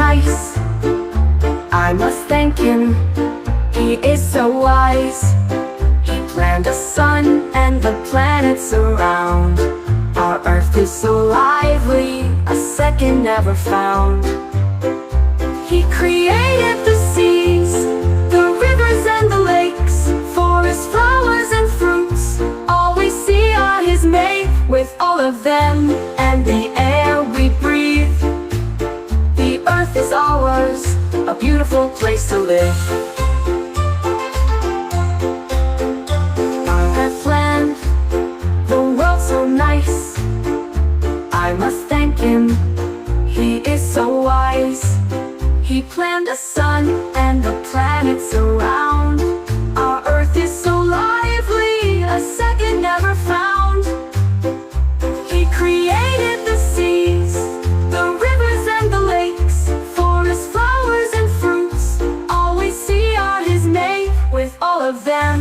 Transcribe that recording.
nice. I must thank him, he is so wise. He planned the sun and the planets around. Our earth is so lively, a second never found. He created the seas, the rivers and the lakes, forests, flowers and fruits. All we see are his made, with all of them and the air we breathe. The earth is ours, a beautiful place to live. God has planned the world so nice. I must thank him, he is so wise. He planned the sun and the planets around. Our earth is so lively, a second never found. He created the seas, the rivers and the lakes, forests, flowers and fruits. All we see are his made, with all of them